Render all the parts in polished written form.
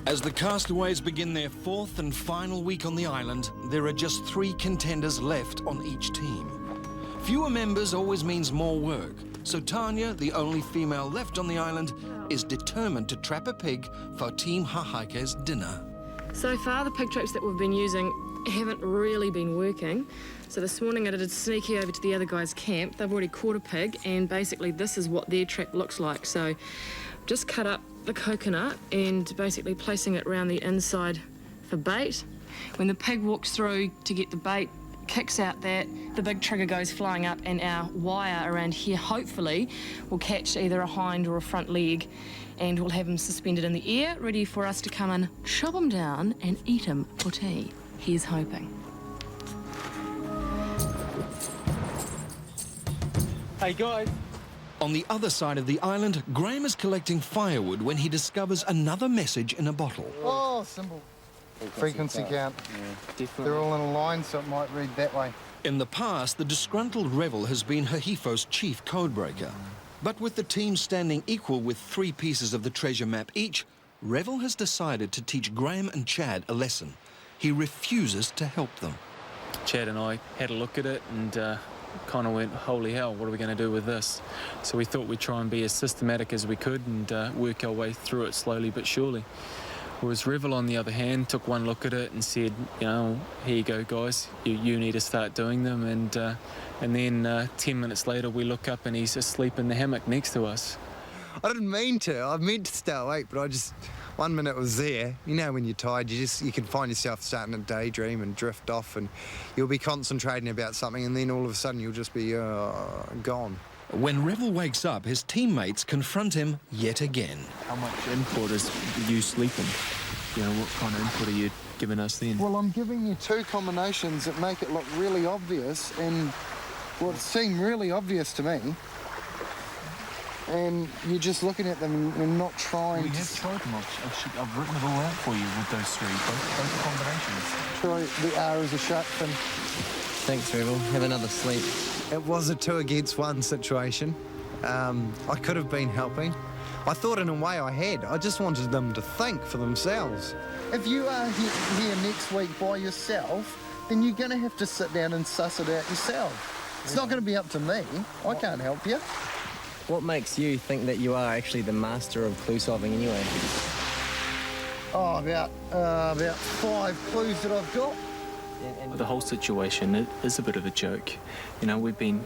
As the Castaways begin their fourth and final week on the island, there are just 3 contenders left on each team. Fewer members always means more work, so Tanya, the only female left on the island, is determined to trap a pig for Team Hahake's dinner. So far, the pig traps that we've been using haven't really been working. So this morning I did a sneaky over to the other guy's camp. They've already caught a pig, and basically this is what their trap looks like. So just cut up the coconut and basically placing it around the inside for bait. When the pig walks through to get the bait, kicks out that, the big trigger goes flying up, and our wire around here hopefully will catch either a hind or a front leg, and we'll have him suspended in the air, ready for us to come and chop him down and eat him for tea. Here's hoping. Hey guys. On the other side of the island, Graham is collecting firewood when he discovers another message in a bottle. Oh, symbol. Frequency count. Yeah, definitely. They're all in a line, so it might read that way. In the past, the disgruntled rebel has been Hahifo's chief codebreaker. But with the team standing equal with 3 pieces of the treasure map each, Revel has decided to teach Graham and Chad a lesson. He refuses to help them. Chad and I had a look at it and kind of went, holy hell, what are we going to do with this? So we thought we'd try and be as systematic as we could and work our way through it slowly but surely. Whereas Revel, on the other hand, took one look at it and said, you know, here you go, guys, you need to start doing them. And then 10 minutes later, we look up and he's asleep in the hammock next to us. I didn't mean to. I meant to stay awake, but I just... One minute was there. You know, when you're tired, you can find yourself starting to daydream and drift off, and you'll be concentrating about something, and then all of a sudden you'll just be gone. When Revel wakes up, his teammates confront him yet again. How much input is you sleeping? You know, what kind of input are you giving us then? Well, I'm giving you 2 combinations that make it look really obvious, and what seemed really obvious to me. And you're just looking at them and not trying to... We have tried them. I've written it all out for you with those 3, both combinations. Try the R as a shark fin. Thanks, Revel. Have another sleep. It was a 2 against 1 situation. I could have been helping. I thought in a way I had. I just wanted them to think for themselves. If you are here next week by yourself, then you're going to have to sit down and suss it out yourself. It's not going to be up to me. I can't help you. What makes you think that you are actually the master of clue solving anyway? Oh, about 5 clues that I've got. The whole situation is a bit of a joke. You know, we've been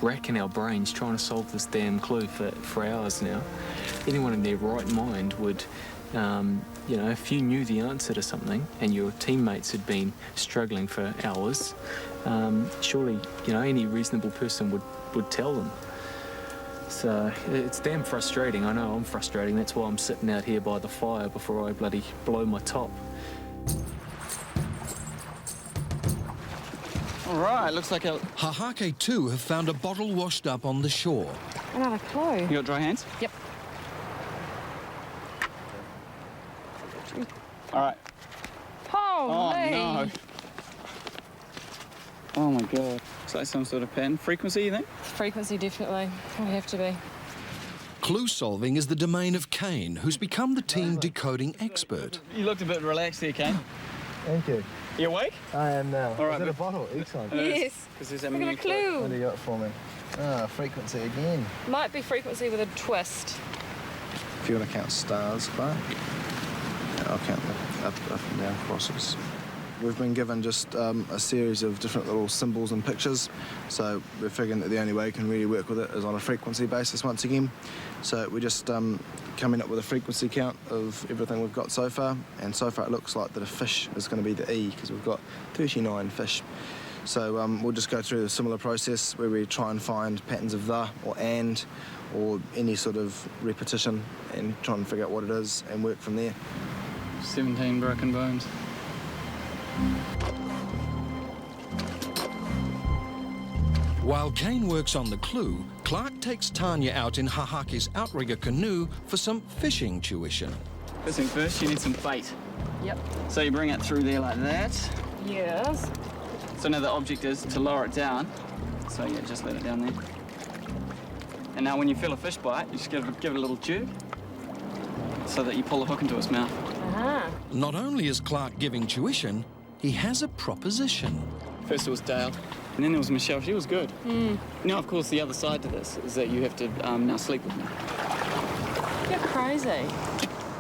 racking our brains trying to solve this damn clue for hours now. Anyone in their right mind would, you know, if you knew the answer to something and your teammates had been struggling for hours, surely, you know, any reasonable person would tell them. So it's damn frustrating. I know I'm frustrating. That's why I'm sitting out here by the fire before I bloody blow my top. All right, looks like Hahake too have found a bottle washed up on the shore. Another clue. You got dry hands? Yep. All right. Holy. Oh, no. Oh, my God. Looks like some sort of pattern. Frequency, you think? Frequency, definitely. Would have to be. Clue solving is the domain of Kane, who's become the team decoding expert. You looked a bit relaxed there, Kane. Thank you. You awake? I am now. All right, Is it a bottle? Excellent. Yes. Because there's Look at a clue. What do you got for me? Ah, frequency again. Might be frequency with a twist. If you want to count stars, right? Yeah, I'll count the up and down crosses. We've been given just a series of different little symbols and pictures, so we're figuring that the only way we can really work with it is on a frequency basis once again. So we're just coming up with a frequency count of everything we've got so far, and so far it looks like that a fish is going to be the E, because we've got 39 fish. So we'll just go through a similar process where we try and find patterns of the or and or any sort of repetition and try and figure out what it is and work from there. 17 broken bones. While Kane works on the clue, Clark takes Tanya out in Hahake's outrigger canoe for some fishing tuition. First thing first, you need some bait. Yep. So you bring it through there like that. Yes. So now the object is to lower it down. So yeah, just let it down there. And now when you feel a fish bite, you just give it a little jerk. so that you pull the hook into its mouth. Not only is Clark giving tuition, he has a proposition. First it was Dale, and then there was Michelle. She was good. Now, of course, the other side to this is that you have to now sleep with me. You're crazy.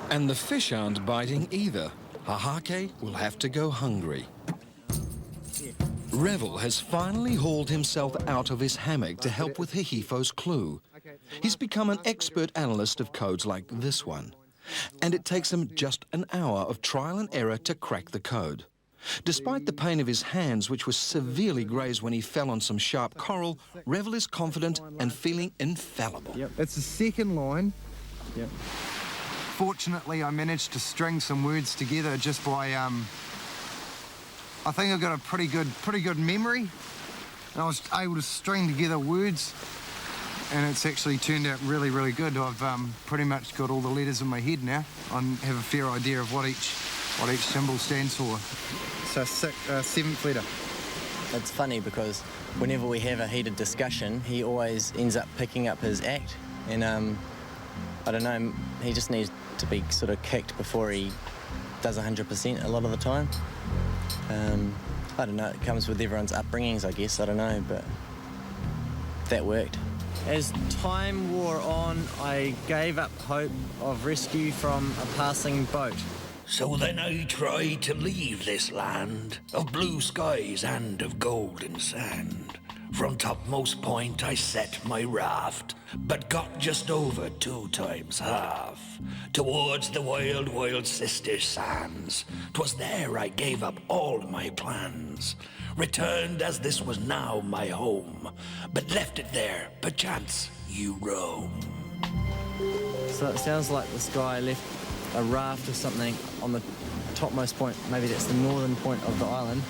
And the fish aren't biting either. Hahake will have to go hungry. Revel has finally hauled himself out of his hammock to help with Hihifo's clue. He's become an expert analyst of codes like this one. And it takes him just an hour of trial and error to crack the code. Despite the pain of his hands, which was severely grazed when he fell on some sharp coral, Revel is confident and feeling infallible. It's the second line. Fortunately, I managed to string some words together just by, I think I've got a pretty good memory. And I was able to string together words, and it's actually turned out really, really good. I've pretty much got all the letters in my head now. I have a fair idea of what each symbol stands for. So seventh letter. It's funny because whenever we have a heated discussion, he always ends up picking up his act. And I don't know, he just needs to be sort of kicked before he does 100% a lot of the time. I don't know, it comes with everyone's upbringings, I guess, I don't know, but that worked. As time wore on, I gave up hope of rescue from a passing boat. So then I tried to leave this land of blue skies and of golden sand. From topmost point I set my raft, but got just over 2 times half. Towards the wild, wild sister sands, 'twas there I gave up all my plans. Returned as this was now my home, but left it there, perchance you roam. So it sounds like this guy left a raft or something on the topmost point, maybe that's the northern point of the island,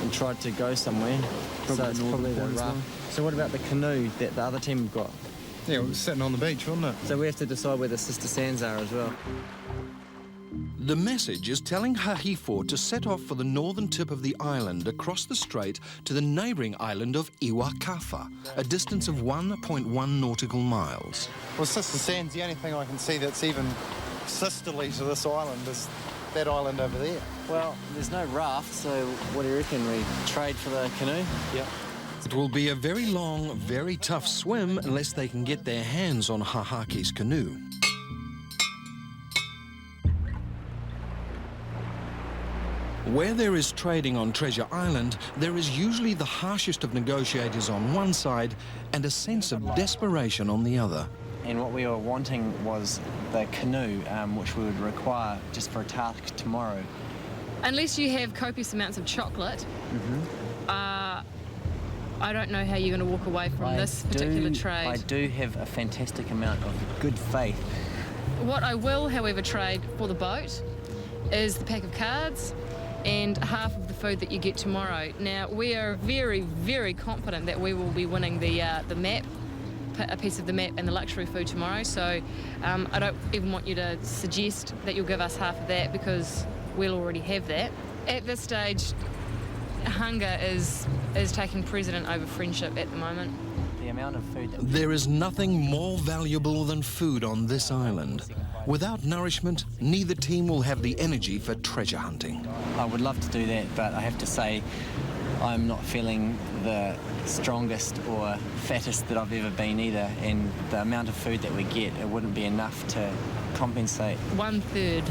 and tried to go somewhere. So it's probably the raft. So what about the canoe that the other team have got? Yeah, it was sitting on the beach, wasn't it? So we have to decide where the sister sands are as well. The message is telling Hahifo to set off for the northern tip of the island across the strait to the neighbouring island of Iwakafa, a distance of 1.1 nautical miles. Well, Sister Sand's the only thing I can see that's even sisterly to this island is that island over there. Well, there's no raft, so what do you reckon? We trade for the canoe? Yeah. It will be a very long, very tough swim unless they can get their hands on Hahake's canoe. Where there is trading on Treasure Island, there is usually the harshest of negotiators on one side and a sense of desperation on the other. And what we were wanting was the canoe, which we would require just for a task tomorrow. Unless you have copious amounts of chocolate, I don't know how you're going to walk away from this particular trade. I do have a fantastic amount of good faith. What I will, however, trade for the boat is the pack of cards and half of the food that you get tomorrow. Now, we are very, very confident that we will be winning the map, a piece of the map and the luxury food tomorrow, so I don't even want you to suggest that you'll give us half of that because we'll already have that. At this stage, hunger is taking precedent over friendship at the moment. The amount of food that There is nothing more valuable than food on this island. Without nourishment, neither team will have the energy for treasure hunting. I would love to do that, but I have to say I'm not feeling the strongest or fattest that I've ever been either, and the amount of food that we get, it wouldn't be enough to compensate. 1/3.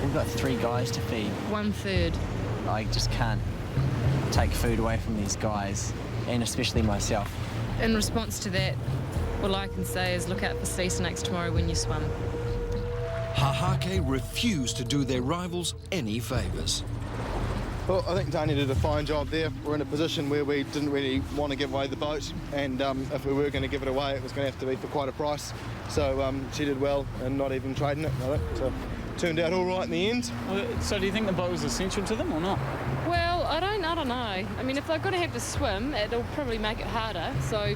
We've got 3 guys to feed. 1/3. I just can't take food away from these guys, and especially myself. In response to that, all I can say is look out for sea snakes tomorrow when you swim. Hahake refused to do their rivals any favours. Well, I think Tanya did a fine job there. We're in a position where we didn't really want to give away the boat, and if we were going to give it away, it was going to have to be for quite a price. So she did well in not even trading it, I think. So it turned out all right in the end. So do you think the boat was essential to them or not? Well, I don't know. I mean, if they're going to have to swim, it'll probably make it harder. So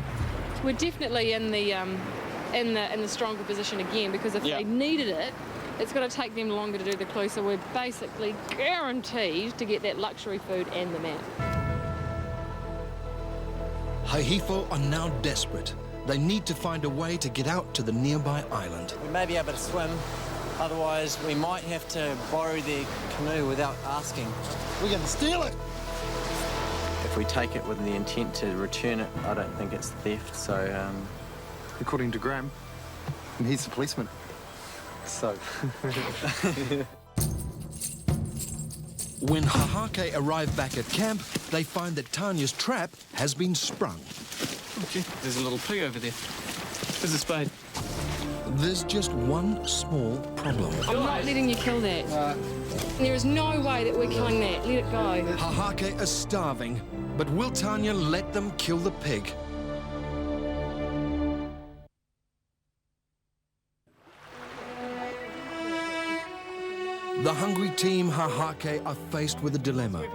we're definitely in the stronger position again, because if they needed it, it's going to take them longer to do the clue. So we're basically guaranteed to get that luxury food and the map. Hahifo are now desperate. They need to find a way to get out to the nearby island. We may be able to swim, Otherwise, we might have to borrow their canoe without asking. We're going to steal it. If we take it with the intent to return it, I don't think it's theft, so... According to Graham, and he's the policeman. So... When Hahake arrive back at camp, they find that Tanya's trap has been sprung. Okay, there's a little pig over there. There's a spade. There's just one small problem. I'm not letting you kill that. There is no way that we're killing that. Let it go. Hahake is starving, but will Tanya let them kill the pig? The hungry team Hahake are faced with a dilemma.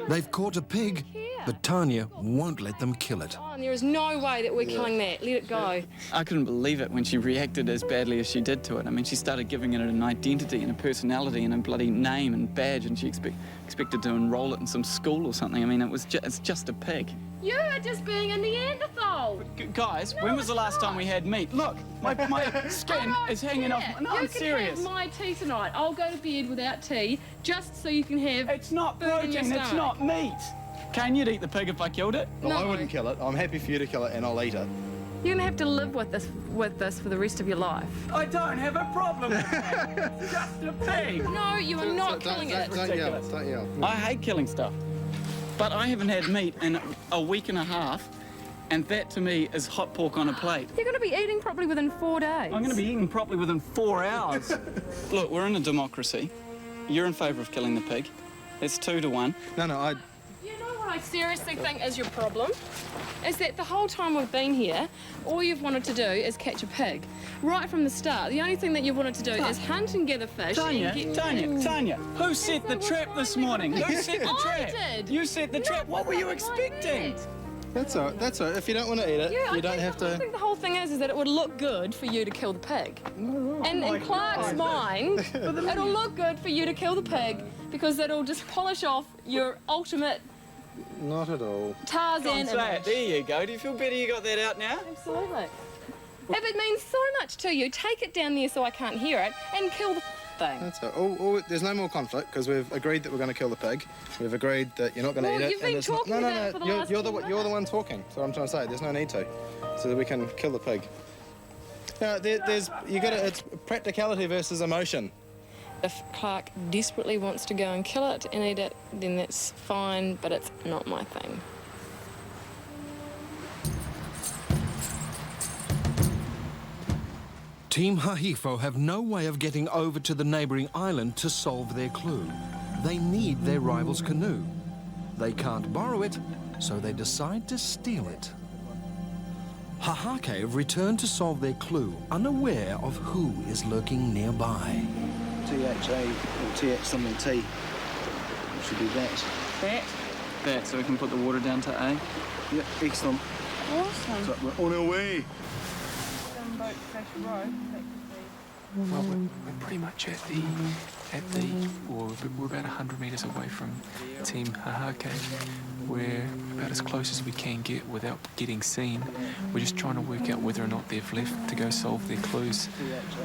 They've caught a pig, but Tanya won't let them kill it. Oh, and there is no way that we're killing that. Let it go. I couldn't believe it when she reacted as badly as she did to it. I mean, she started giving it an identity and a personality and a bloody name and badge, and she expected to enroll it in some school or something. I mean, it's just a pig. You are just being a Neanderthal. Guys, No, when was the it's last time not. we had meat? Look, my skin is hanging off. No, I'm serious. You can have my tea tonight. I'll go to bed without tea, just so you can have It's not food in your protein, it's stomach. not meat. Kane, you'd eat the pig if I killed it? Well, I No. wouldn't kill it. I'm happy for you to kill it, and I'll eat it. You're gonna have to live with this for the rest of your life. I don't have a problem with that. It's just a pig. No, you are not killing it. Don't yell. Don't yell. I hate killing stuff. But I haven't had meat in a week and a half, and that to me is hot pork on a plate. You're gonna be eating properly within 4 days. I'm going to be eating properly within 4 hours. Look, we're in a democracy. You're in favour of killing the pig. It's 2 to 1. No, You know what I seriously think is your problem? Is that the whole time we've been here, all you've wanted to do is catch a pig. Right from the start, the only thing that you've wanted to do is hunt and gather fish Tanya, and get... Tanya, who set the trap this morning? Who set the I trap? did. You set the trap. What were you That's what I expecting? meant. That's all right. That's all right. If you don't want to eat it, Yeah, you don't have I to. think the whole thing is that it would look good for you to kill the pig. And in Clark's mind, it'll look good for you to kill the pig because it'll just polish off your ultimate Not at all. Tarzan Say it. image. There you go. Do you feel better you got that out now? Absolutely. If it means so much to you, take it down there so I can't hear it and kill the thing. That's all. There's no more conflict because we've agreed that we're going to kill the pig. We've agreed that you're not going to Well, eat it. you've been it's not- talking no, no, about no. it for the you're, last you're 10 the you're the one talking. That's what I'm trying to say. There's no need to, so that we can kill the pig. No, there's you got to. It's practicality versus emotion. If Clark desperately wants to go and kill it and eat it, then that's fine, but it's not my thing. Team Hahifo have no way of getting over to the neighbouring island to solve their clue. They need their rival's canoe. They can't borrow it, so they decide to steal it. Hahake have returned to solve their clue, unaware of who is lurking nearby. THA or TH something T. Should be that. That, so we can put the water down to A. Yeah, excellent. Awesome. So we're on our way. Well, we're pretty much we're about 100 metres away from Team Hahake. We're about as close as we can get without getting seen. We're just trying to work out whether or not they've left to go solve their clues.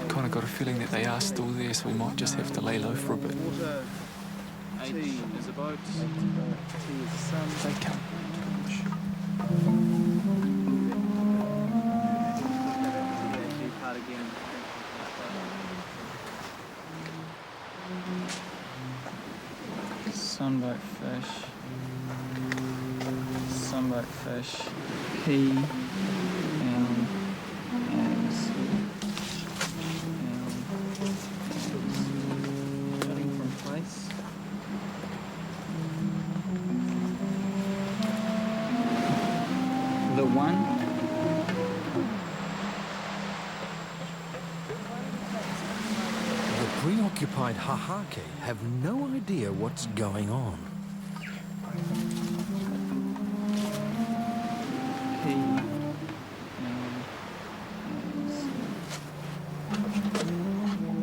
Kind of got a feeling that they are still there, so we might just have to lay low for a bit. T is a boat. T is a sun. They come. Part again. Sunboat fish. Sunboat fish. P. M. Eggs. Cutting from place. The one. The preoccupied Hahake have no idea what's going on. P.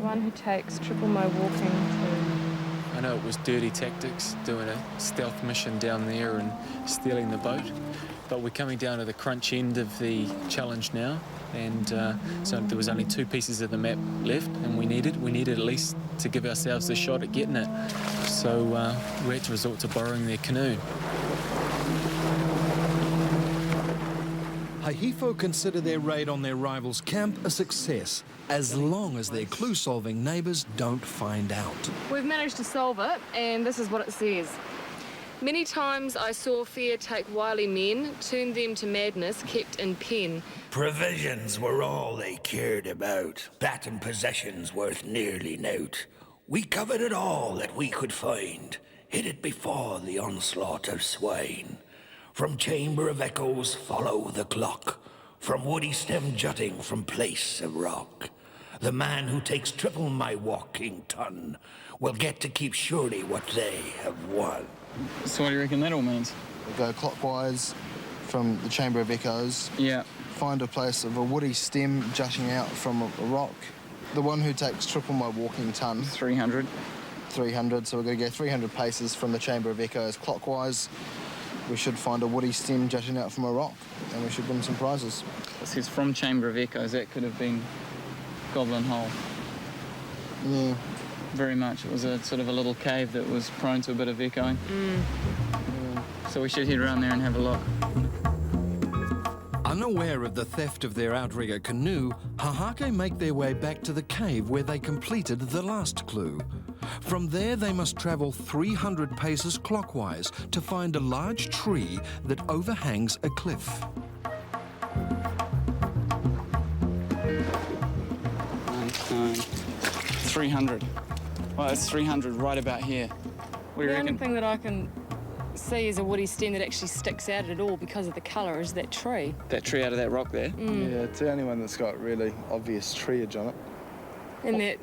One who takes triple my walking to... I know it was dirty tactics, doing a stealth mission down there and stealing the boat, but we're coming down to the crunch end of the challenge now. and so there was only 2 pieces of the map left, and we needed at least to give ourselves a shot at getting it. So we had to resort to borrowing their canoe. Hahifo consider their raid on their rival's camp a success, as long as their clue-solving neighbours don't find out. We've managed to solve it, and this is what it says. Many times I saw fear take wily men, turn them to madness, kept in pen. Provisions were all they cared about, that and possessions worth nearly nought. We covered it all that we could find, hid it before the onslaught of swine. From chamber of echoes follow the clock, from woody stem jutting from place of rock. The man who takes triple my walking ton will get to keep surely what they have won. So what do you reckon that all means? We go clockwise from the chamber of echoes. Yeah. Find a place of a woody stem jutting out from a rock. The one who takes triple my walking ton. 300. 300, so we're going to go 300 paces from the chamber of echoes clockwise. We should find a woody stem jutting out from a rock, and we should win some prizes. It says from Chamber of Echoes. That could have been Goblin Hole. Yeah. Very much. It was a sort of a little cave that was prone to a bit of echoing. So we should head around there and have a look. Unaware of the theft of their outrigger canoe, Hahake make their way back to the cave where they completed the last clue. From there, they must travel 300 paces clockwise to find a large tree that overhangs a cliff. 300. Well, it's 300 right about here. What do you The reckon? only thing that I can see is a woody stem that actually sticks out at all because of the colour is that tree. That tree out of that rock there? Yeah, it's the only one that's got really obvious treeage on it. And that,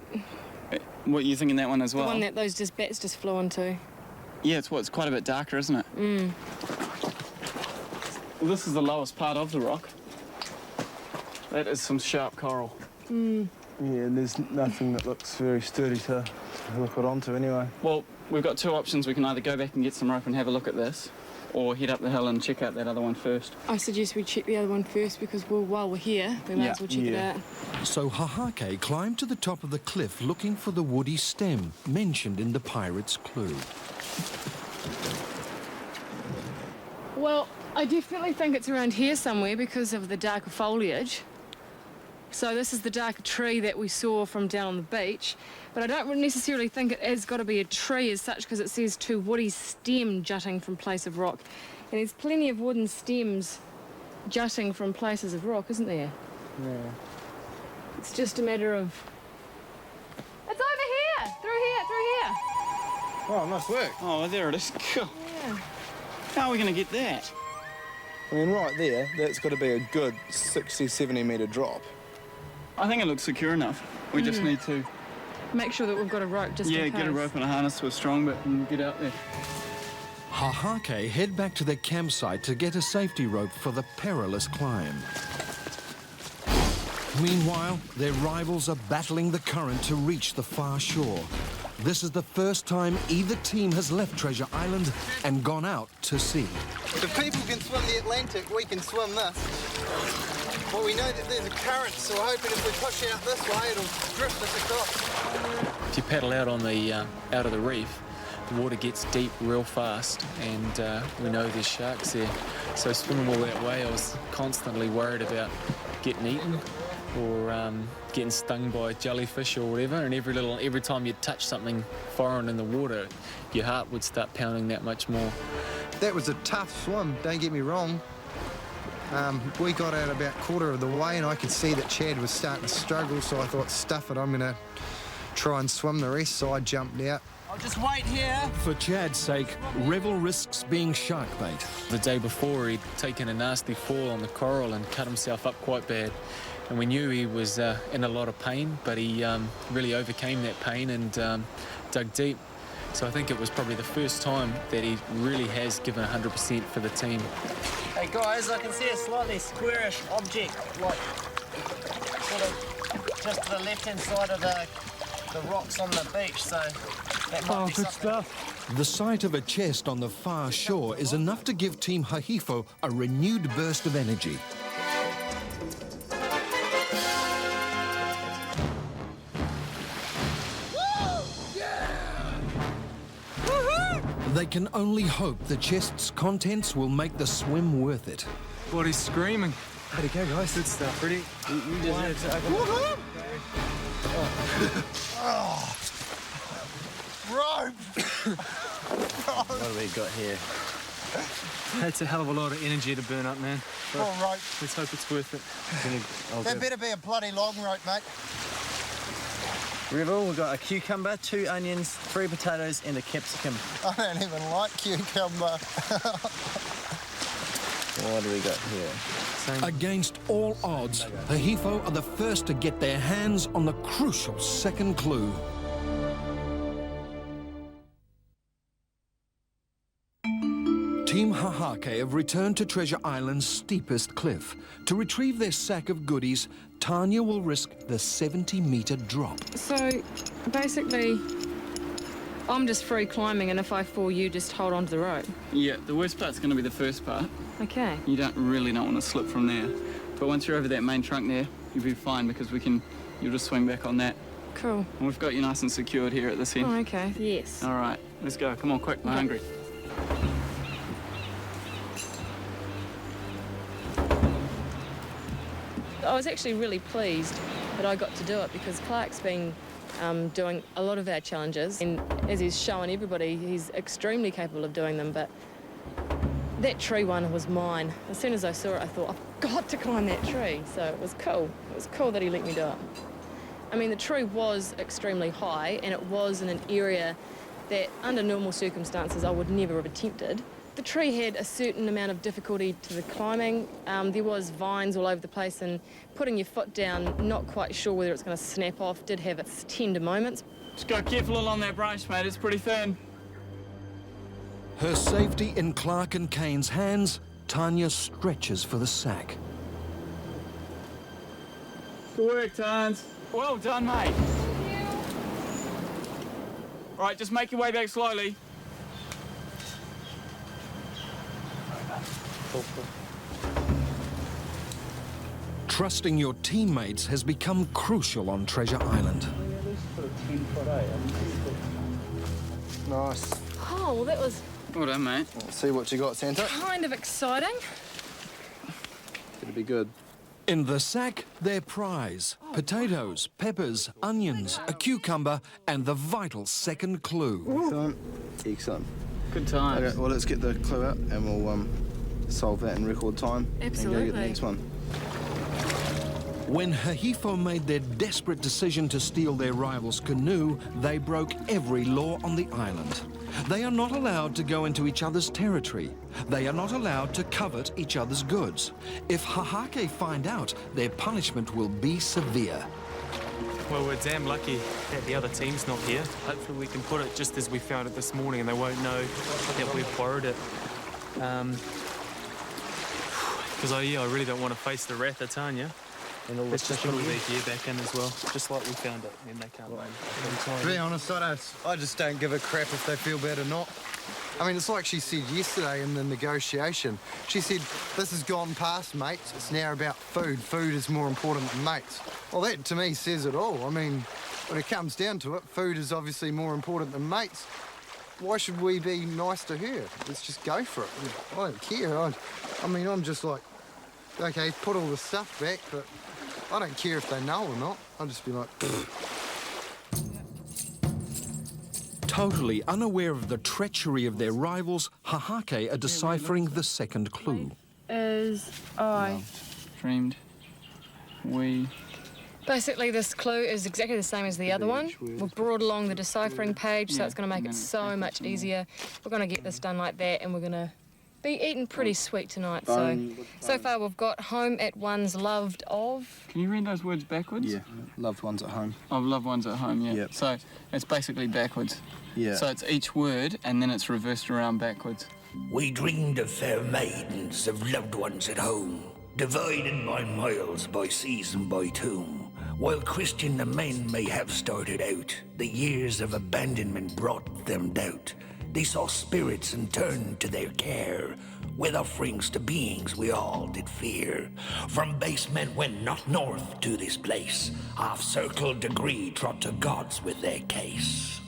What, you thinking that one as the well? one that those bats just flew into. Yeah, it's quite a bit darker, isn't it? Well, this is the lowest part of the rock. That is some sharp coral. Yeah, and there's nothing that looks very sturdy to hook it onto anyway. Well, we've got 2 options. We can either go back and get some rope and have a look at this, or head up the hill and check out that other one first. I suggest we check the other one first because while we're here, we might as well check it out. So Hahake climbed to the top of the cliff looking for the woody stem mentioned in the pirate's clue. Well, I definitely think it's around here somewhere because of the darker foliage. So this is the darker tree that we saw from down on the beach, but I don't necessarily think it has got to be a tree as such because it says 2 woody stem jutting from place of rock. And there's plenty of wooden stems jutting from places of rock, isn't there? Yeah. It's just a matter of... It's over here! Through here! Oh, nice work. Oh, well, there it is. Cool. Yeah. How are we going to get that? I mean, right there, that's got to be a good 60, 70 metre drop. I think it looks secure enough. We just need to... Make sure that we've got a rope just in case. get a rope and a harness to a strong bit and get out there. Hahake head back to their campsite to get a safety rope for the perilous climb. Meanwhile, their rivals are battling the current to reach the far shore. This is the first time either team has left Treasure Island and gone out to sea. If people can swim the Atlantic, we can swim this. Well, we know that there's a current, so we're hoping if we push out this way, it'll drift us across. If you paddle out on the out of the reef, the water gets deep real fast, and we know there's sharks there. So swimming all that way, I was constantly worried about getting eaten or getting stung by a jellyfish or whatever. And every time you touch something foreign in the water, your heart would start pounding that much more. That was a tough swim, don't get me wrong. We got out about a quarter of the way and I could see that Chad was starting to struggle, so I thought, stuff it, I'm going to try and swim the rest, so I jumped out. I'll just wait here. For Chad's sake, Revel risks being shark bait. The day before, he'd taken a nasty fall on the coral and cut himself up quite bad. And we knew he was in a lot of pain, but he really overcame that pain and dug deep. So I think it was probably the first time that he really has given 100% for the team. Hey guys, I can see a slightly squarish object, like sort of just to the left-hand side of the rocks on the beach, so that might be something. Stuff. The sight of a chest on the far shore is enough to give Team Hahifo a renewed burst of energy. They can only hope the chest's contents will make the swim worth it. Body's screaming. Way to go, guys. Good stuff. Ready? You deserve to open it. What do we got here? That's a hell of a lot of energy to burn up, man. But All right. let's hope it's worth it. There better be a bloody long rope, mate. Rebel, we've got a cucumber, 2 onions, 3 potatoes, and a capsicum. I don't even like cucumber. What do we got here? Against all odds, Hahifo are the first to get their hands on the crucial second clue. Team Hahake have returned to Treasure Island's steepest cliff. To retrieve their sack of goodies, Tanya will risk the 70-metre drop. So, basically, I'm just free climbing, and if I fall, you just hold on to the rope. Yeah, the worst part's going to be the first part. Okay. You don't want to slip from there. But once you're over that main trunk there, you'll be fine because you'll just swing back on that. Cool. And we've got you nice and secured here at this end. Oh, okay. Yes. All right, let's go. Come on, quick, we're hungry. I was actually really pleased that I got to do it because Clark's been doing a lot of our challenges, and as he's shown everybody, he's extremely capable of doing them, but that tree one was mine. As soon as I saw it, I thought, I've got to climb that tree. So it was cool. It was cool that he let me do it. I mean, the tree was extremely high, and it was in an area that, under normal circumstances, I would never have attempted. The tree had a certain amount of difficulty to the climbing. There was vines all over the place, and putting your foot down, not quite sure whether it's going to snap off, did have its tender moments. Just go careful along that branch, mate. It's pretty thin. Her safety in Clark and Kane's hands, Tanya stretches for the sack. Good work, Tans. Well done, mate. All right, just make your way back slowly. Trusting your teammates has become crucial on Treasure Island. Nice. Oh, well, that was Well done, mate. Let's see what you got, Santa. kind of exciting. It'll be good. In the sack, their prize: potatoes, peppers, onions, a cucumber, and the vital second clue. Excellent. Excellent. Good times. Okay, well, let's get the clue out and we'll solve that in record time. And go get the Absolutely. next one. When Hahifo made their desperate decision to steal their rival's canoe, they broke every law on the island. They are not allowed to go into each other's territory. They are not allowed to covet each other's goods. If Hahake find out, their punishment will be severe. Well, we're damn lucky that the other team's not here. Hopefully we can put it just as we found it this morning and they won't know that we've borrowed it. Because I really don't want to face the wrath of Tanya. And all the Let's just put fishing all gear. their gear back in as well, just like we found it, and they can't blame. To be honest, I just don't give a crap if they feel bad or not. I mean, it's like she said yesterday in the negotiation. She said, this has gone past mates, it's now about food. Food is more important than mates. Well, that to me says it all. I mean, when it comes down to it, food is obviously more important than mates. Why should we be nice to her? Let's just go for it. I don't care. I mean, I'm just like, okay, put all the stuff back, but I don't care if they know or not. I'll just be like, Totally unaware of the treachery of their rivals, Hahake are deciphering the second clue. Is I. Loved, dreamed, we. Basically, this clue is exactly the same as the other one. We've brought along the deciphering page, so it's going to make it so much easier. We're going to get this done like that, and we're going to be eating pretty sweet tonight. So far we've got home at one's loved of. Can you read those words backwards? Yeah, loved ones at home. Of loved ones at home, yeah. Yep. So it's basically backwards. Yeah. So it's each word and then it's reversed around backwards. We dreamed of fair maidens, of loved ones at home, divided by miles, by seas and by tomb. While Christian the men may have started out, the years of abandonment brought them doubt. They saw spirits and turned to their care, with offerings to beings we all did fear. From base men went not north to this place, half-circle degree trod to gods with their case.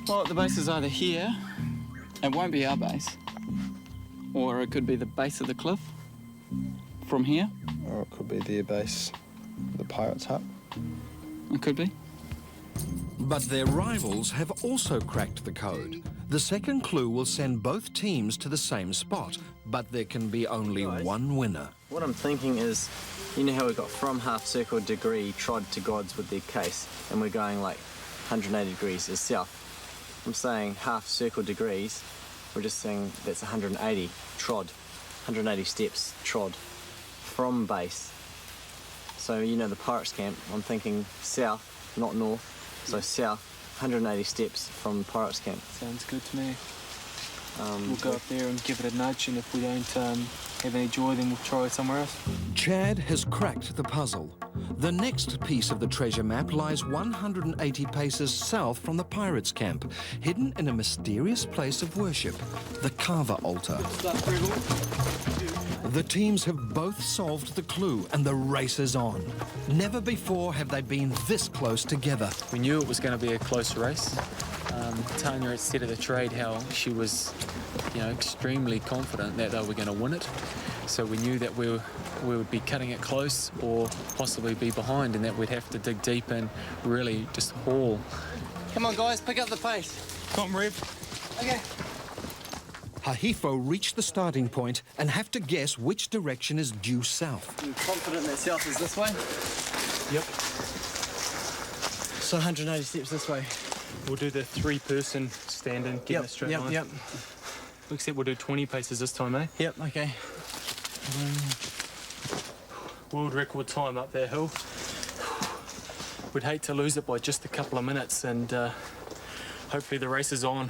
Well, the base is either here It won't be our base. Or it could be the base of the cliff from here. Or it could be their base, the pirate's hut. It could be. But their rivals have also cracked the code. The second clue will send both teams to the same spot, but there can be only one winner. What I'm thinking is, you know how we got from half circle degree trod to gods with their case, and we're going like 180 degrees is south. I'm saying half circle degrees, we're just saying that's 180 trod, 180 steps trod from base. So you know the pirates camp, I'm thinking south, not north, so south, 180 steps from pirates camp. Sounds good to me. We'll go up there and give it a nudge, and if we don't have any joy, then we'll try somewhere else. Chad has cracked the puzzle. The next piece of the treasure map lies 180 paces south from the pirates' camp, hidden in a mysterious place of worship, the Carver altar. The teams have both solved the clue, and the race is on. Never before have they been this close together. We knew it was going to be a close race. Tanya had said at the trade how she was, extremely confident that they were going to win it. So we knew that we would be cutting it close or possibly be behind, and that we'd have to dig deep and really just haul. Come on guys, pick up the pace. Come on, Rev. Okay. Hahifo reach the starting point and have to guess which direction is due south. I'm confident that south is this way. Yep. So 180 steps this way. We'll do the three-person stand-in, get in a straight line. Yep. Except we'll do 20 paces this time, eh? Yep, okay. World record time up that hill. We'd hate to lose it by just a couple of minutes, and hopefully the race is on.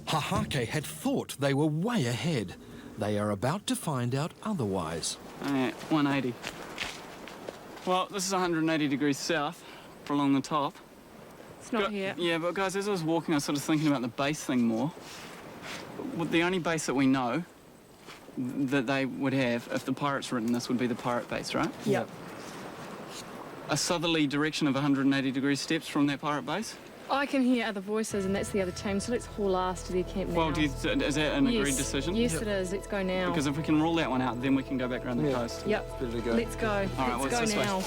Hahake had thought they were way ahead. They are about to find out otherwise. 180. Well, this is 180 degrees south along the top. It's not here. Yeah, but guys, as I was walking, I was sort of thinking about the base thing more. The only base that we know that they would have, if the pirates were in this, would be the pirate base, right? Yep. A southerly direction of 180 degrees steps from that pirate base? I can hear other voices, and that's the other team, so let's haul ass to their camp now. Well, is that an agreed decision? Yes, it is. Let's go now. Because if we can rule that one out, then we can go back around the coast. Yep. Let's go. All right, let's go this now. way?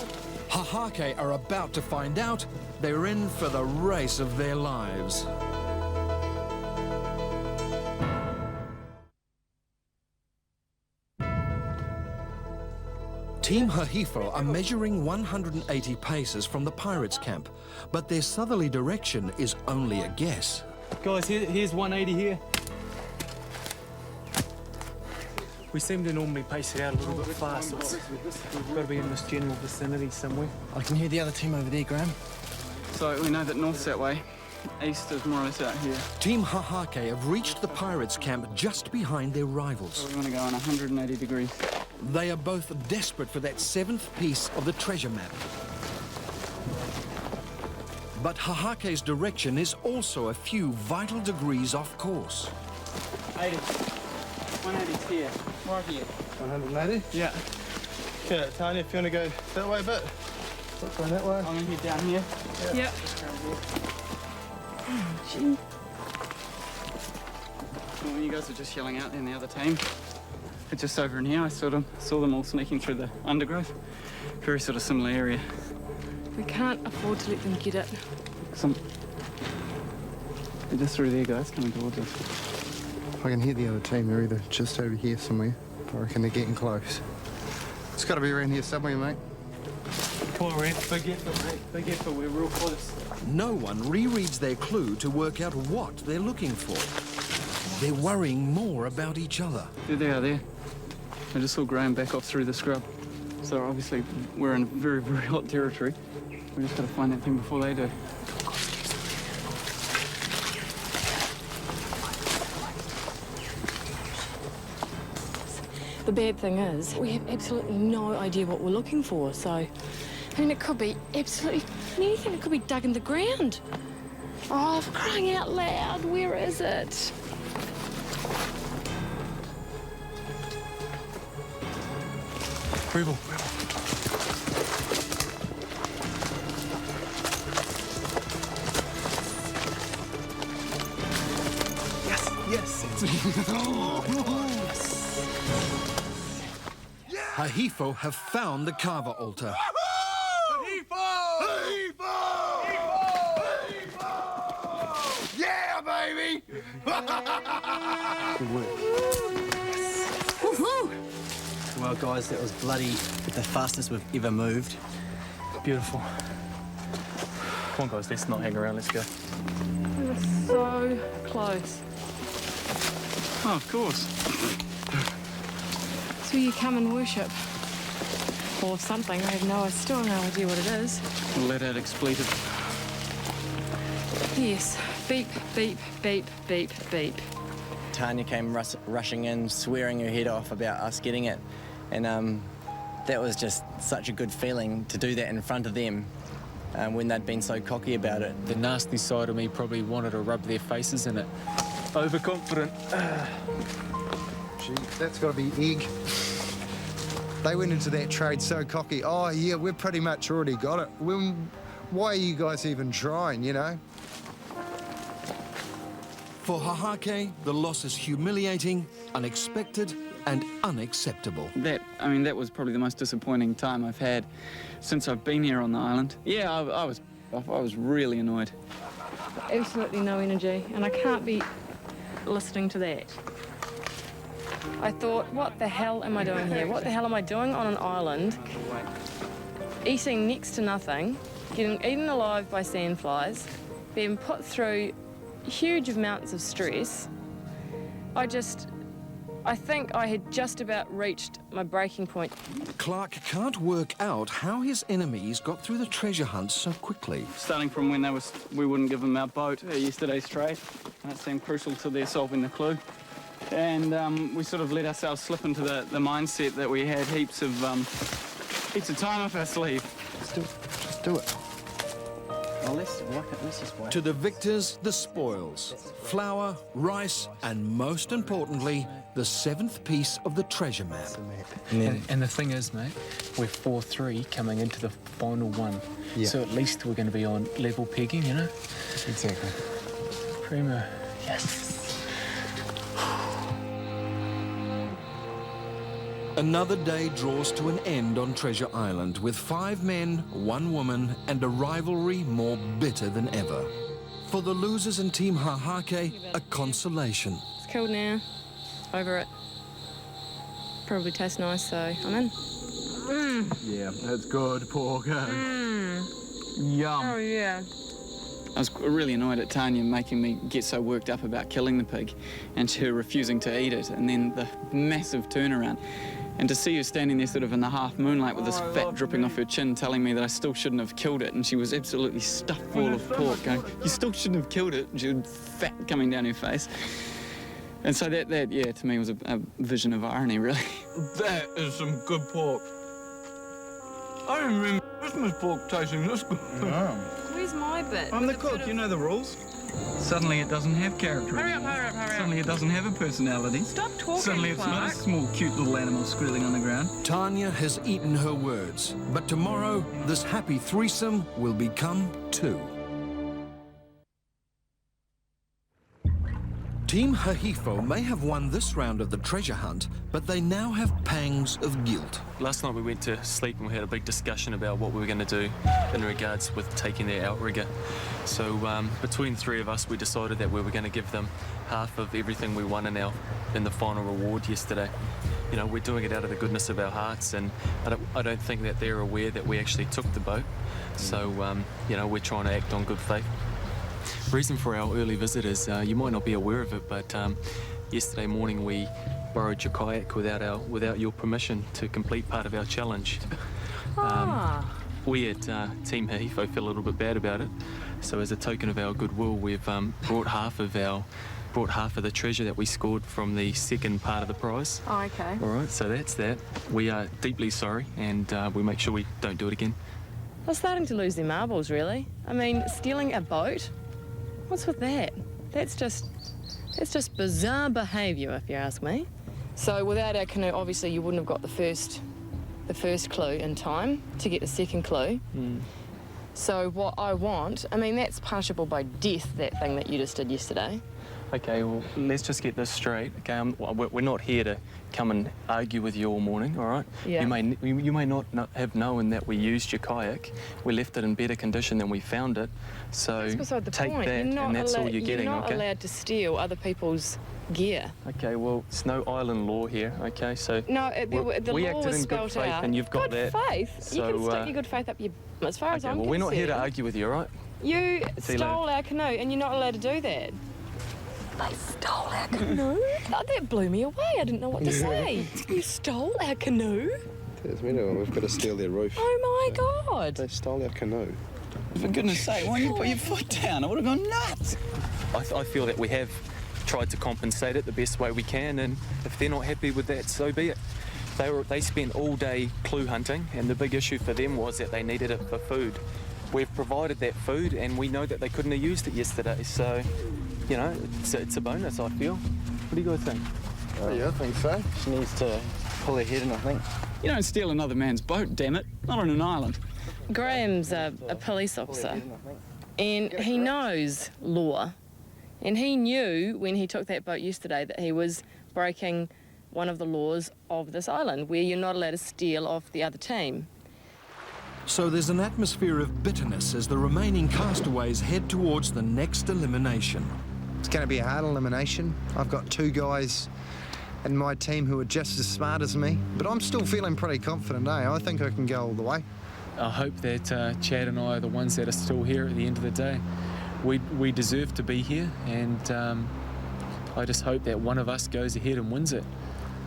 Hahake are about to find out. They're in for the race of their lives. Team Hahifo are measuring 180 paces from the pirates' camp, but their southerly direction is only a guess. Guys, here's 180 here. We seem to normally pace it out a little bit fast. We've got to be in this general vicinity somewhere. I can hear the other team over there, Graham. So we know that north's that way, east is more or less out here. Team Hahake have reached the pirates' camp just behind their rivals. So we want to go on 180 degrees. They are both desperate for that seventh piece of the treasure map. But Hahake's direction is also a few vital degrees off course. 80. 180's here. Right here. 180? Yeah. Okay, Tanya, if you want to go that way a bit. Let's go that way. I'm going to head down here. Yep. Gee. Well, you guys were just yelling out there in the other team. But just over in here, I saw them all sneaking through the undergrowth. Very sort of similar area. We can't afford to let them get it. They're just through there, guys, coming towards us. I can hear the other team. They're either just over here somewhere. I reckon they're getting close. It's got to be around here somewhere, mate. Come on, Rev. Big effort, mate. Big effort. We're real close. No one rereads their clue to work out what they're looking for. They're worrying more about each other. There they are there. I just saw Graham back off through the scrub. So obviously we're in very, very hot territory. We just got to find that thing before they do. The bad thing is, we have absolutely no idea what we're looking for, so... I mean, it could be absolutely anything. It could be dug in the ground. Oh, for crying out loud, where is it? Rebel. Hahifo have found the Kava altar. Yeah, baby! Good work. Well, guys, that was bloody the fastest we've ever moved. Beautiful. Come on, guys, let's not hang around. Let's go. We were so close. Oh, of course. It's where you come and worship. Or something. I still have no idea what it is. Let out expletive. Yes. Beep, beep, beep, beep, beep. Tanya came rushing in, swearing her head off about us getting it. And that was just such a good feeling to do that in front of them when they'd been so cocky about it. The nasty side of me probably wanted to rub their faces in it. Overconfident. Gee, that's got to be egg. They went into that trade so cocky. Oh, yeah, we've pretty much already got it. Why are you guys even trying, you know? For Hahake, the loss is humiliating, unexpected, and unacceptable. That was probably the most disappointing time I've had since I've been here on the island. Yeah, I was really annoyed. Absolutely no energy, and I can't be listening to that. I thought, what the hell am I doing here? What the hell am I doing on an island, eating next to nothing, getting eaten alive by sandflies, being put through huge amounts of stress? I think I had just about reached my breaking point. Clark can't work out how his enemies got through the treasure hunt so quickly. Starting from when we wouldn't give them our boat at yesterday's trade, and it seemed crucial to their solving the clue. And we sort of let ourselves slip into the mindset that we had heaps of time up our sleeve. Just do it. Oh, let's just wait. To the victors, the spoils. Flour, rice, and most importantly, the 7th piece of the treasure map. And the thing is, mate, we're 4-3 coming into the final one. Yeah. So at least we're going to be on level pegging, you know? Exactly. Primo. Yes. Another day draws to an end on Treasure Island with 5 men, 1 woman, and a rivalry more bitter than ever. For the losers and Team Hahake, a consolation. It's cold now. Over it. Probably tastes nice, so I'm in. Yeah, that's good pork. Yum. Oh, yeah. I was really annoyed at Tanya making me get so worked up about killing the pig and her refusing to eat it, and then the massive turnaround. And to see her standing there sort of in the half moonlight with this fat dripping off her chin telling me that I still shouldn't have killed it, and she was absolutely stuffed full of pork going, you still shouldn't have killed it, and she had fat coming down her face. And so that yeah, to me was a vision of irony, really. That is some good pork. I don't remember Christmas pork tasting this good. Where's my bit? I'm the cook, you know the rules. Suddenly it doesn't have character. Hurry up, hurry up, hurry up. Suddenly it doesn't have a personality. Stop talking, Suddenly it's not a Clark. small, cute little animal squealing on the ground. Tanya has eaten her words, but tomorrow, this happy threesome will become 2. Team Hahifo may have won this round of the treasure hunt, but they now have pangs of guilt. Last night we went to sleep and we had a big discussion about what we were going to do in regards with taking their outrigger. So between 3 of us, we decided that we were going to give them half of everything we won in the final reward yesterday. You know, we're doing it out of the goodness of our hearts, and I don't think that they're aware that we actually took the boat. So, you know, we're trying to act on good faith. Reason for our early visit is, you might not be aware of it, but yesterday morning we borrowed your kayak without your permission to complete part of our challenge. We at Team Hahifo feel a little bit bad about it, so as a token of our goodwill, we've brought half of the treasure that we scored from the second part of the prize. Oh, okay. All right, so that's that. We are deeply sorry, and we make sure we don't do it again. I'm starting to lose their marbles, really. I mean, stealing a boat? What's with that? That's just bizarre behaviour, if you ask me. So without our canoe, obviously you wouldn't have got the first clue in time to get the second clue. So what I want, I mean, that's punishable by death, that thing that you just did yesterday. Okay, well, let's just get this straight. Okay, we're not here to come and argue with you all morning, all right? Yeah. You may not have known that we used your kayak. We left it in better condition than we found it. So That's beside the take point. that, and that's all you're getting, You're not okay? allowed to steal other people's gear. Okay, well, it's no island law here, okay? So No, the we law acted was in good spelled faith, out. and you've got good that. faith? You So, can stick your good faith up your... As far as Okay, I'm well, we're not here to concerned. argue with you, all right? You See you stole later. our canoe, and you're not allowed to do that. They stole our canoe? Oh, that blew me away. I didn't know what to say. You stole our canoe? We've got to steal their roof. Oh, my God. They stole our canoe. For goodness sake, why don't you put your foot down? I would have gone nuts. I feel that we have tried to compensate it the best way we can, and if they're not happy with that, so be it. They spent all day clue hunting, and the big issue for them was that they needed it for food. We've provided that food, and we know that they couldn't have used it yesterday, so, you know, it's a bonus, I feel. What do you guys think? Yeah, I think so. She needs to pull her head in, I think. You don't steal another man's boat, damn it. Not on an island. Graham's a police officer, and he knows law. And he knew when he took that boat yesterday that he was breaking one of the laws of this island, where you're not allowed to steal off the other team. So there's an atmosphere of bitterness as the remaining castaways head towards the next elimination. It's going to be a hard elimination. I've got 2 guys in my team who are just as smart as me, but I'm still feeling pretty confident, eh? I think I can go all the way. I hope that Chad and I are the ones that are still here at the end of the day. We deserve to be here, and I just hope that one of us goes ahead and wins it.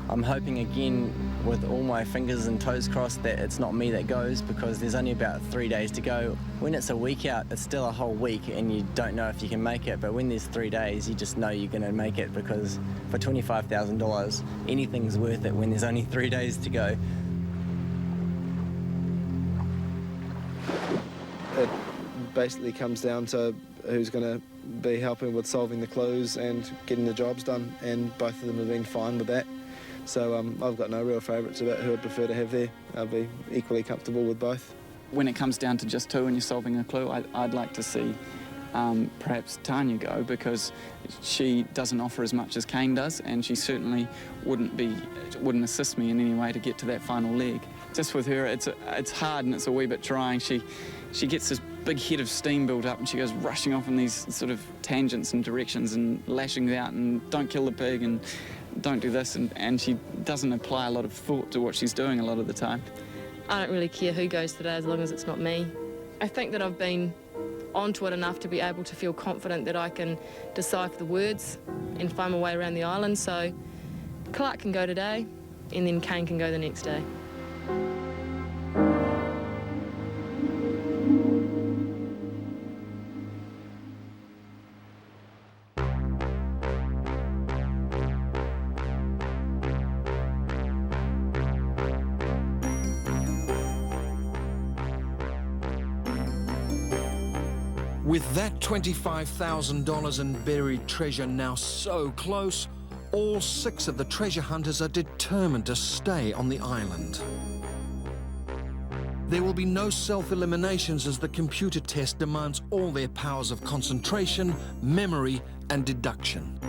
I'm hoping again, with all my fingers and toes crossed, that it's not me that goes, because there's only about 3 days to go. When it's a week out, it's still a whole week and you don't know if you can make it, but when there's 3 days, you just know you're going to make it, because for $25,000, anything's worth it when there's only 3 days to go. It basically comes down to who's going to be helping with solving the clues and getting the jobs done, and both of them have been fine with that. So I've got no real favourites about who I'd prefer to have there. I'll be equally comfortable with both. When it comes down to just 2 and you're solving a clue, I'd like to see perhaps Tanya go, because she doesn't offer as much as Kane does, and she certainly wouldn't assist me in any way to get to that final leg. Just with her, it's hard and it's a wee bit trying. She gets this big head of steam built up, and she goes rushing off in these sort of tangents and directions and lashing out and don't kill the pig and don't do this, and she doesn't apply a lot of thought to what she's doing a lot of the time. I don't really care who goes today as long as it's not me. I think that I've been onto it enough to be able to feel confident that I can decipher the words and find my way around the island, so Clark can go today and then Kane can go the next day. With that $25,000 in buried treasure now so close, all 6 of the treasure hunters are determined to stay on the island. There will be no self-eliminations as the computer test demands all their powers of concentration, memory, and deduction.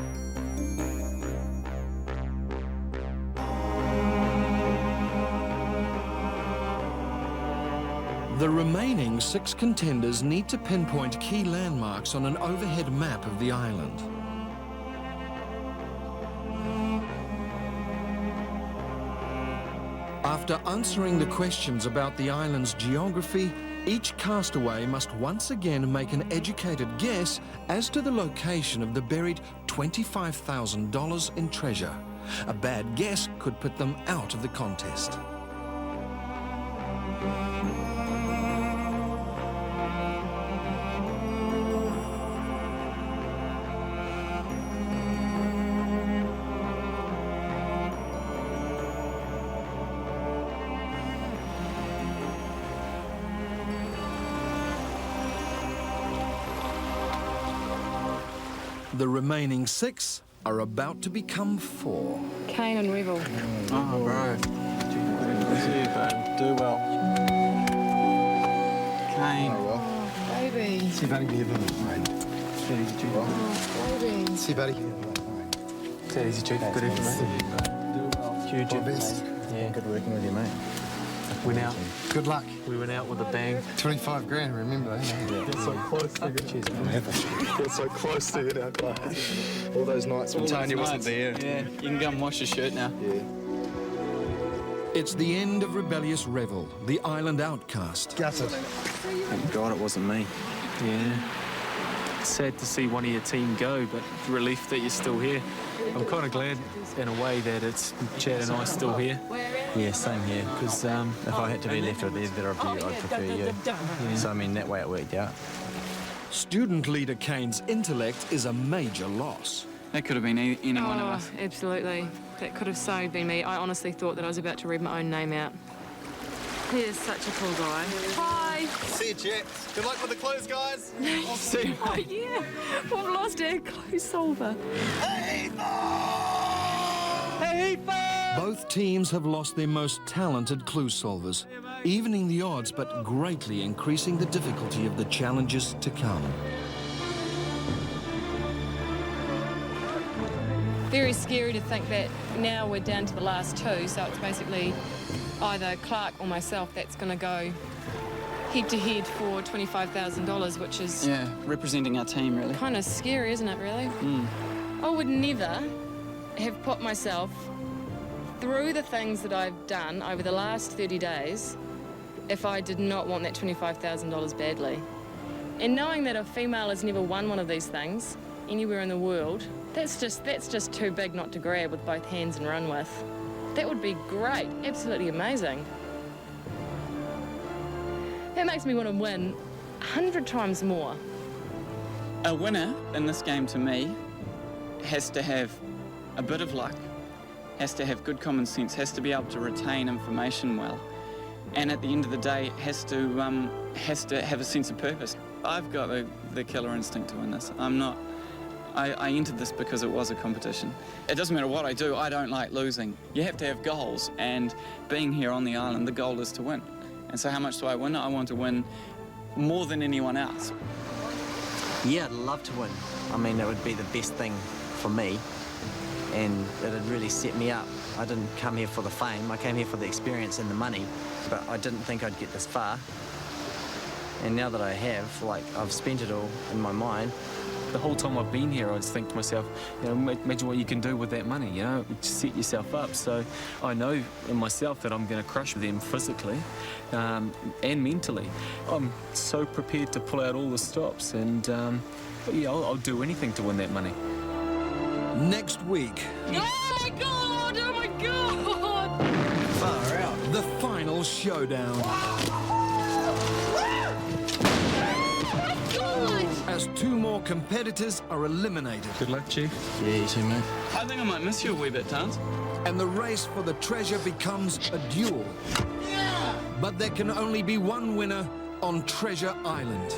The remaining 6 contenders need to pinpoint key landmarks on an overhead map of the island. After answering the questions about the island's geography, each castaway must once again make an educated guess as to the location of the buried $25,000 in treasure. A bad guess could put them out of the contest. The remaining 6 are about to become 4. Kane and Revel. Oh, bro. See you, bud. Do well. Kane. Oh, well. Baby. See if I can give him a friend. That easy, Chief. See you, buddy. That easy, Chief. Good evening, mate. Huge All the best. Yeah, good working with you, mate. Went out. Good luck. We went out with a bang. 25 grand, remember that? Get so close to it. Cheers, Get so close to it, our guys. All those nights when Tanya wasn't there. Yeah, you can go and wash your shirt now. Yeah. It's the end of rebellious Revel, the island outcast. Gutted. Thank God it wasn't me. Yeah. Sad to see one of your team go, but relief that you're still here. I'm kind of glad, in a way, that it's Chad and I still here. Yeah, same here. Because If I had to be left with either of you, I'd prefer you. So, I mean, that way it worked out. Student leader Kane's intellect is a major loss. That could have been any one of us. Absolutely. That could have so been me. I honestly thought that I was about to read my own name out. He is such a cool guy. Hi. See you, chaps. Good luck with the clues, guys. See you, Oh, mate. yeah. We've lost our clue solver. Both teams have lost their most talented clue solvers, evening the odds but greatly increasing the difficulty of the challenges to come. Very scary to think that now we're down to the last two, so it's basically either Clark or myself that's going to go head-to-head for $25,000, which is Yeah, representing our team, really. kind of scary, isn't it, really? I would never have put myself through the things that I've done over the last 30 days if I did not want that $25,000 badly. And knowing that a female has never won one of these things anywhere in the world, that's just too big not to grab with both hands and run with. That would be great, absolutely amazing. That makes me want to win 100 times more. A winner in this game, to me, has to have a bit of luck, has to have good common sense, has to be able to retain information well, and at the end of the day, has to have a sense of purpose. I've got the killer instinct to win this. I entered this because it was a competition. It doesn't matter what I do, I don't like losing. You have to have goals, and being here on the island, the goal is to win. And so how much do I win? I want to win more than anyone else. Yeah, I'd love to win. I mean, it would be the best thing for me, and it'd really set me up. I didn't come here for the fame, I came here for the experience and the money, but I didn't think I'd get this far. And now that I have, like, I've spent it all in my mind. the whole time I've been here, I just think to myself, you know, imagine what you can do with that money, you know, just set yourself up. So I know in myself that I'm going to crush them physically and mentally. I'm so prepared to pull out all the stops, and yeah, I'll do anything to win that money. Next week, Oh my god! Oh my god! far out, the final showdown. As two more competitors are eliminated. Good luck, Chief. Yeah, you too, mate. I think I might miss you a wee bit, Tans. And the race for the treasure becomes a duel. But there can only be one winner on Treasure Island.